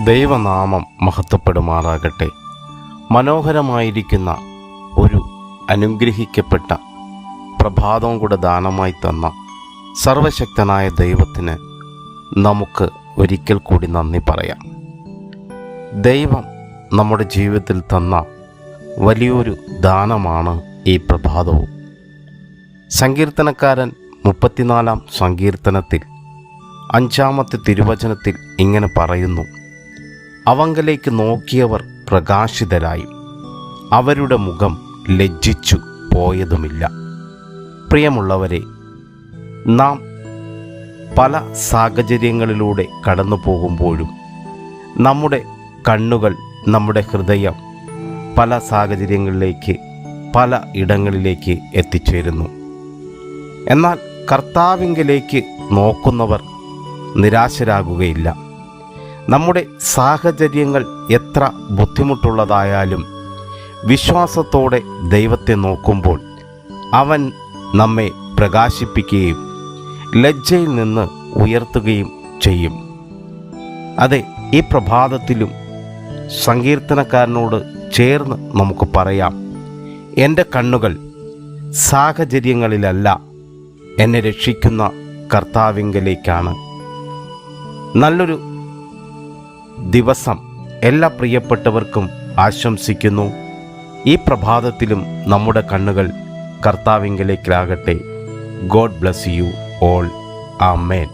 ദൈവനാമം മഹത്വപ്പെടുമാറാകട്ടെ. മനോഹരമായിരിക്കുന്ന ഒരു അനുഗ്രഹിക്കപ്പെട്ട പ്രഭാതവും കൂടെ ദാനമായി തന്ന സർവശക്തനായ ദൈവത്തിന് നമുക്ക് ഒരിക്കൽ കൂടി നന്ദി പറയാം. ദൈവം നമ്മുടെ ജീവിതത്തിൽ തന്ന വലിയൊരു ദാനമാണ് ഈ പ്രഭാതവും. സങ്കീർത്തനക്കാരൻ 34-ാം സങ്കീർത്തനത്തിൽ 5-ാമത്തെ തിരുവചനത്തിൽ ഇങ്ങനെ പറയുന്നു: അവങ്കലേക്ക് നോക്കിയവർ പ്രകാശിതരായും അവരുടെ മുഖം ലജ്ജിച്ചു പോയതുമില്ല. പ്രിയമുള്ളവരെ, നാം പല സാഹചര്യങ്ങളിലൂടെ കടന്നു പോകുമ്പോഴും നമ്മുടെ കണ്ണുകൾ, നമ്മുടെ ഹൃദയം പല സാഹചര്യങ്ങളിലേക്ക്, പല ഇടങ്ങളിലേക്ക് എത്തിച്ചേരുന്നു. എന്നാൽ കർത്താവിങ്കലേക്ക് നോക്കുന്നവർ നിരാശരാകുകയില്ല. നമ്മുടെ സാഹചര്യങ്ങൾ എത്ര ബുദ്ധിമുട്ടുള്ളതായാലും വിശ്വാസത്തോടെ ദൈവത്തെ നോക്കുമ്പോൾ അവൻ നമ്മെ പ്രകാശിപ്പിക്കുകയും ലജ്ജയിൽ നിന്ന് ഉയർത്തുകയും ചെയ്യും. അതെ, ഈ പ്രഭാതത്തിലും സങ്കീർത്തനക്കാരനോട് ചേർന്ന് നമുക്ക് പറയാം: എൻ്റെ കണ്ണുകൾ സാഹചര്യങ്ങളിലല്ല, എന്നെ രക്ഷിക്കുന്ന കർത്താവിങ്കലേക്കാണ്. നല്ലൊരു ദിവസം എല്ലാ പ്രിയപ്പെട്ടവർക്കും ആശംസിക്കുന്നു. ഈ പ്രഭാതത്തിലും നമ്മുടെ കണ്ണുകൾ കർത്താവിങ്കലേക്കാകട്ടെ. God bless you all. Amen.